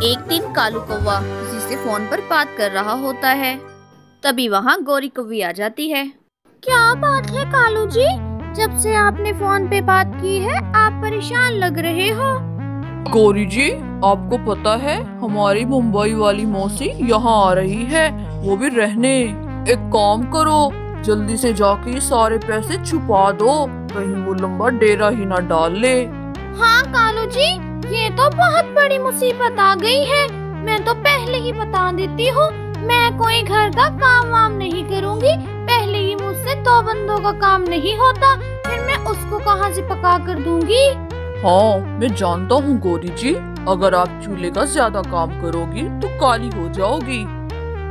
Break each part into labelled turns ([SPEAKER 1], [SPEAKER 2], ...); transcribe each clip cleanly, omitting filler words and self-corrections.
[SPEAKER 1] एक दिन कालू कौवा किसी से फोन पर बात कर रहा होता है। तभी वहाँ गोरी कौवी आ जाती है। क्या बात है कालू जी, जब से आपने फोन पे बात की है आप परेशान लग रहे हो।
[SPEAKER 2] गौरी जी, आपको पता है हमारी मुंबई वाली मौसी यहाँ आ रही है, वो भी रहने। एक काम करो, जल्दी से जाके ये सारे पैसे छुपा दो, कहीं वो लंबा डेरा ही ना डाल ले।
[SPEAKER 1] हाँ कालू जी, ये तो बहुत बड़ी मुसीबत आ गई है। मैं तो पहले ही बता देती हूँ, मैं कोई घर का काम वाम नहीं करूँगी। पहले ही मुझसे 2 बंदों का काम नहीं होता, फिर मैं उसको कहाँ से पका कर दूंगी।
[SPEAKER 2] हाँ, मैं जानता हूँ गौरी जी, अगर आप चूल्हे का ज्यादा काम करोगी तो काली हो जाओगी।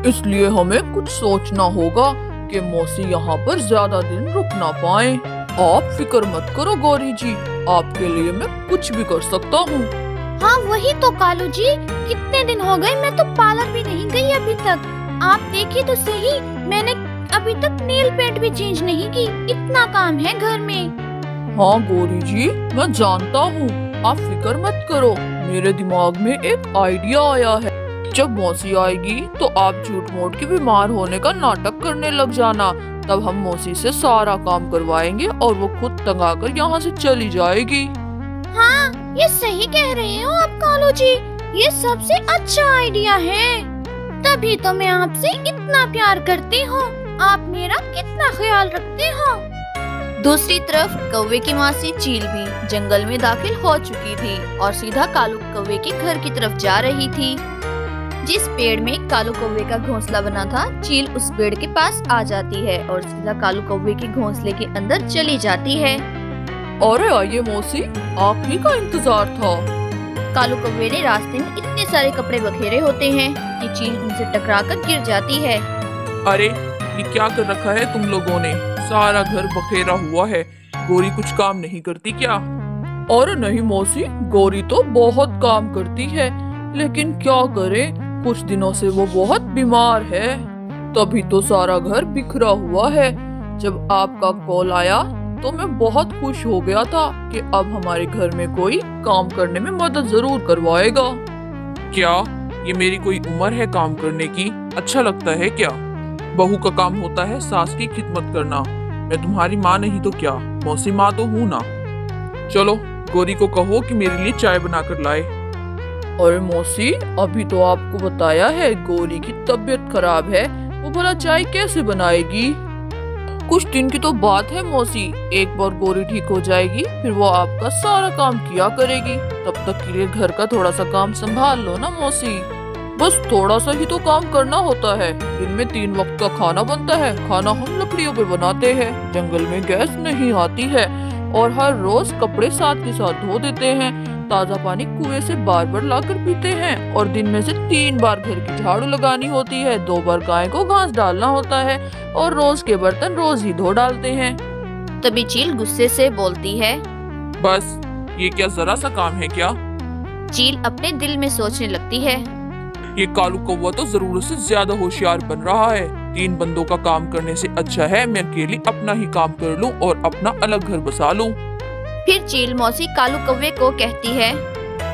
[SPEAKER 2] इसलिए हमें कुछ सोचना होगा कि मौसी यहाँ पर ज्यादा दिन रुक ना पाए। आप फिक्र मत करो गौरी जी, आपके लिए मैं कुछ भी कर सकता हूँ।
[SPEAKER 1] हाँ वही तो कालू जी, कितने दिन हो गए मैं तो पार्लर भी नहीं गई अभी तक। आप देखिए तो सही, मैंने अभी तक नेल पेंट भी चेंज नहीं की, इतना काम है घर में।
[SPEAKER 2] हाँ गौरी जी, मैं जानता हूँ, आप फिक्र मत करो। मेरे दिमाग में एक आइडिया आया है। जब मौसी आएगी तो आप झूठ मूठ के बीमार होने का नाटक करने लग जाना, तब हम मौसी से सारा काम करवाएंगे और वो खुद तंगा कर यहाँ से चली जाएगी।
[SPEAKER 1] हाँ, ये सही कह रहे हो आप कालू जी, ये सबसे अच्छा आइडिया है। तभी तो मैं आपसे इतना प्यार करती हूँ, आप मेरा कितना ख्याल रखते हो। दूसरी तरफ कौवे की मासी चील भी जंगल में दाखिल हो चुकी थी और सीधा कालू कौवे के घर की तरफ जा रही थी। जिस पेड़ में कालू कौवे का घोंसला बना था, चील उस पेड़ के पास आ जाती है और सीधा कालू कौवे के घोंसले के अंदर चली जाती है।
[SPEAKER 2] अरे आइए मौसी, आप ही का इंतजार था।
[SPEAKER 1] कालू कौवे ने रास्ते में इतने सारे कपड़े बखेरे होते हैं कि चील उनसे टकराकर गिर जाती है।
[SPEAKER 3] अरे ये क्या कर रखा है तुम लोगों ने, सारा घर बखेरा हुआ है। गौरी कुछ काम नहीं करती क्या?
[SPEAKER 2] और नहीं मौसी, गौरी तो बहुत काम करती है, लेकिन क्या करे, कुछ दिनों से वो बहुत बीमार है, तभी तो सारा घर बिखरा हुआ है। जब आपका कॉल आया तो मैं बहुत खुश हो गया था कि अब हमारे घर में कोई काम करने में मदद जरूर करवाएगा।
[SPEAKER 3] क्या ये मेरी कोई उम्र है काम करने की? अच्छा लगता है क्या? बहू का काम होता है सास की खिदमत करना। मैं तुम्हारी माँ नहीं तो क्या, मौसी माँ तो हूँ ना। चलो गौरी को कहो कि मेरे लिए चाय बना कर लाए।
[SPEAKER 2] अरे मौसी, अभी तो आपको बताया है गौरी की तबीयत खराब है, वो भला चाय कैसे बनाएगी? कुछ दिन की तो बात है मौसी, एक बार गौरी ठीक हो जाएगी फिर वो आपका सारा काम किया करेगी। तब तक के लिए घर का थोड़ा सा काम संभाल लो ना मौसी। बस थोड़ा सा ही तो काम करना होता है। दिन में 3 वक्त का खाना बनता है, खाना हम लकड़ियों पे बनाते हैं, जंगल में गैस नहीं आती है, और हर रोज कपड़े साथ के साथ धो देते हैं, ताज़ा पानी कुएं से बार बार लाकर पीते हैं, और दिन में से 3 बार घर की झाड़ू लगानी होती है, 2 बार गाय को घास डालना होता है, और रोज के बर्तन रोज ही धो डालते हैं।
[SPEAKER 1] तभी चील गुस्से से बोलती है,
[SPEAKER 3] बस ये क्या जरा सा काम है क्या?
[SPEAKER 1] चील अपने दिल में सोचने लगती है,
[SPEAKER 3] ये कालू कौवा तो जरूरत से ज्यादा होशियार बन रहा है। 3 बंदों का काम करने से अच्छा है मैं अकेली अपना ही काम कर लूं और अपना अलग घर बसा लूं।
[SPEAKER 1] फिर चील मौसी कालू कौवे को कहती है,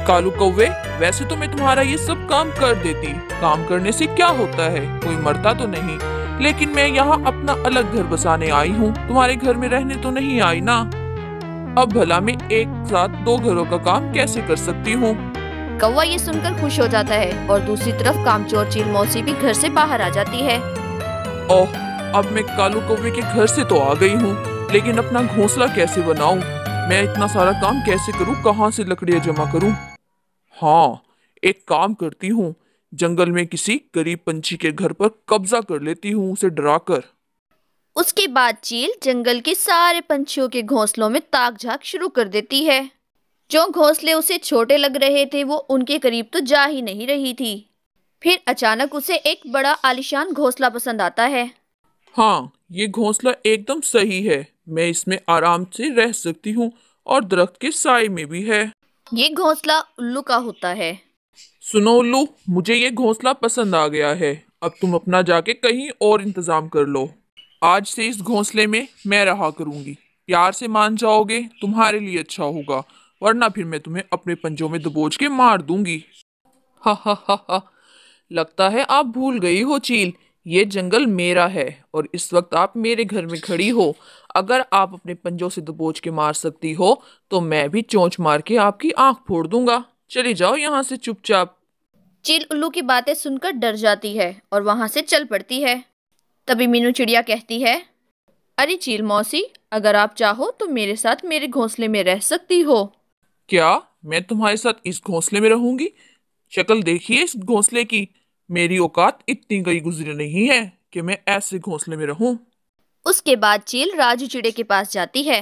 [SPEAKER 3] कालू कौवे, वैसे तो मैं तुम्हारा ये सब काम कर देती, काम करने से क्या होता है, कोई मरता तो नहीं, लेकिन मैं यहाँ अपना अलग घर बसाने आई हूँ, तुम्हारे घर में रहने तो नहीं आई ना। अब भला मैं एक साथ 2 घरों का काम कैसे कर सकती हूँ?
[SPEAKER 1] कौवा ये सुनकर खुश हो जाता है और दूसरी तरफ कामचोर चील मौसी भी घर से बाहर आ जाती है।
[SPEAKER 3] ओह, अब मैं कालू कौवे के घर से तो आ गई हूँ, लेकिन अपना घोंसला कैसे बनाऊं? मैं इतना सारा काम कैसे करूं? कहाँ से लकड़ियाँ जमा करूं? हाँ, एक काम करती हूँ, जंगल में किसी गरीब पंछी के घर पर कब्जा कर लेती हूँ, उसे डराकर।
[SPEAKER 1] उसके बाद चील जंगल के सारे पंछियों के घोंसलों में ताक झाक शुरू कर देती है। जो घोंसले उसे छोटे लग रहे थे वो उनके करीब तो जा ही नहीं रही थी। फिर अचानक उसे एक बड़ा आलीशान घोंसला पसंद आता है।
[SPEAKER 3] हाँ, ये घोंसला एकदम सही है, मैं इसमें आराम से रह सकती हूँ और दरख्त के साए में भी है।
[SPEAKER 1] ये घोंसला उल्लू का होता है।
[SPEAKER 3] सुनो उल्लू, मुझे ये घोंसला पसंद आ गया है, अब तुम अपना जाके कहीं और इंतजाम कर लो। आज से इस घोंसले में मैं रहा करूंगी, प्यार से मान जाओगे तुम्हारे लिए अच्छा होगा, वरना फिर मैं तुम्हें अपने पंजों में दबोच के मार दूंगी।
[SPEAKER 2] हा हा हा हा। लगता है आप भूल गई हो चील, ये जंगल मेरा है और इस वक्त आप मेरे घर में खड़ी हो। अगर आप अपने पंजों से दबोच के मार सकती हो तो मैं भी चोंच मार के आपकी आंख फोड़ दूंगा। चली जाओ यहाँ से चुपचाप।
[SPEAKER 1] चील उल्लू की बातें सुनकर डर जाती है और वहां से चल पड़ती है। तभी मीनू चिड़िया कहती है, अरे चील मौसी, अगर आप चाहो तो मेरे साथ मेरे घोंसले में रह सकती हो।
[SPEAKER 3] क्या मैं तुम्हारे साथ इस घोंसले में रहूंगी? शक्ल देखिए इस घोंसले की। मेरी औकात इतनी गई गुजरी नहीं है कि मैं ऐसे घोंसले में रहूं।
[SPEAKER 1] उसके बाद चील राजू चिड़े के पास जाती है।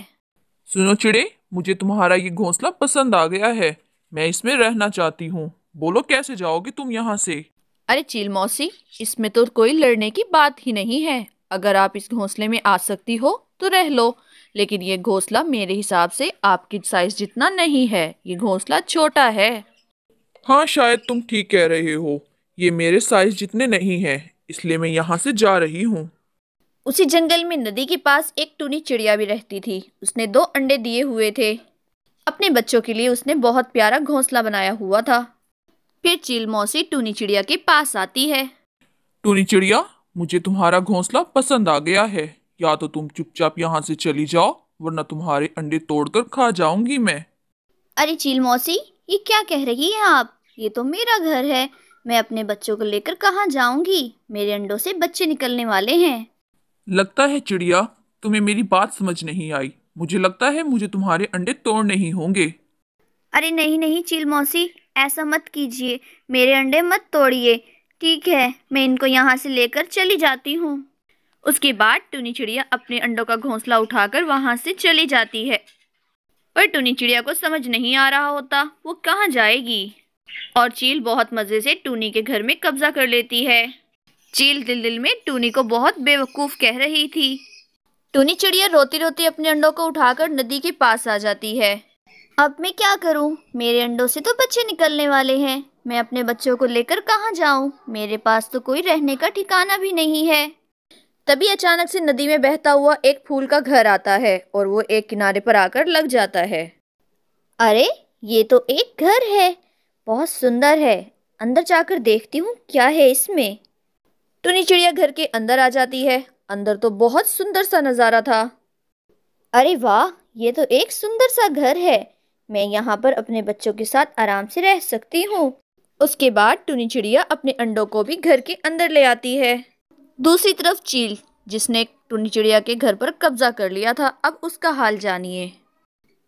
[SPEAKER 3] सुनो चिड़े, मुझे तुम्हारा ये घोंसला पसंद आ गया है। मैं इसमें रहना चाहती हूँ। बोलो कैसे जाओगी तुम यहाँ से?
[SPEAKER 1] अरे चील मौसी, इसमें तो कोई लड़ने की बात ही नहीं है। अगर आप इस घोंसले में आ सकती हो तो रह लो, लेकिन ये घोंसला मेरे हिसाब से आपकी साइज जितना नहीं है। ये घोंसला छोटा है।
[SPEAKER 3] हाँ, शायद तुम ठीक कह रहे हो। ये मेरे साइज जितने नहीं है, इसलिए मैं यहाँ से जा रही हूँ।
[SPEAKER 1] उसी जंगल में नदी के पास एक टूनी चिड़िया भी रहती थी। उसने 2 अंडे दिए हुए थे। अपने बच्चों के लिए उसने बहुत प्यारा घोंसला बनाया हुआ था। फिर चील मौसी टूनी चिड़िया के पास आती है।
[SPEAKER 3] टूनी चिड़िया, मुझे तुम्हारा घोंसला पसंद आ गया है। या तो तुम चुपचाप यहाँ से चली जाओ, वरना तुम्हारे अंडे तोड़कर खा जाऊंगी मैं।
[SPEAKER 1] अरे चील मौसी, ये क्या कह रही हैं आप? ये तो मेरा घर है। मैं अपने बच्चों को लेकर कहाँ जाऊंगी? मेरे अंडों से बच्चे निकलने वाले हैं।
[SPEAKER 3] लगता है चिड़िया, तुम्हें मेरी बात समझ नहीं आई। मुझे लगता है मुझे तुम्हारे अंडे तोड़ने ही होंगे।
[SPEAKER 1] अरे नहीं नहीं चील मौसी, ऐसा मत कीजिए। मेरे अंडे मत तोड़िए। ठीक है, मैं इनको यहाँ से लेकर चली जाती हूँ। उसके बाद टूनी चिड़िया अपने अंडों का घोंसला उठाकर वहां से चली जाती है। पर टूनी चिड़िया को समझ नहीं आ रहा होता वो कहाँ जाएगी। और चील बहुत मजे से टूनी के घर में कब्जा कर लेती है। चील दिल दिल में टूनी को बहुत बेवकूफ कह रही थी। टूनी चिड़िया रोती रोती अपने अंडों को उठाकर नदी के पास आ जाती है। अब मैं क्या करूं? मेरे अंडों से तो बच्चे निकलने वाले हैं। मैं अपने बच्चों को लेकर कहाँ जाऊं? मेरे पास तो कोई रहने का ठिकाना भी नहीं है। तभी अचानक से नदी में बहता हुआ एक फूल का घर आता है और वो एक किनारे पर आकर लग जाता है। अरे, ये तो एक घर है। बहुत सुंदर है। अंदर जाकर देखती हूँ क्या है इसमें। टूनी चिड़िया घर के अंदर आ जाती है। अंदर तो बहुत सुंदर सा नजारा था। अरे वाह, ये तो एक सुंदर सा घर है। मैं यहाँ पर अपने बच्चों के साथ आराम से रह सकती हूँ। उसके बाद टूनी चिड़िया अपने अंडों को भी घर के अंदर ले आती है। दूसरी तरफ चील, जिसने टूनी चिड़िया के घर पर कब्जा कर लिया था, अब उसका हाल जानिए।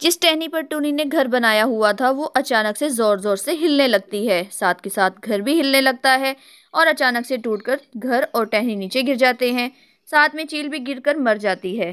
[SPEAKER 1] जिस टहनी पर टूनी ने घर बनाया हुआ था वो अचानक से जोर जोर से हिलने लगती है। साथ के साथ घर भी हिलने लगता है और अचानक से टूटकर घर और टहनी नीचे गिर जाते हैं। साथ में चील भी गिरकर मर जाती है।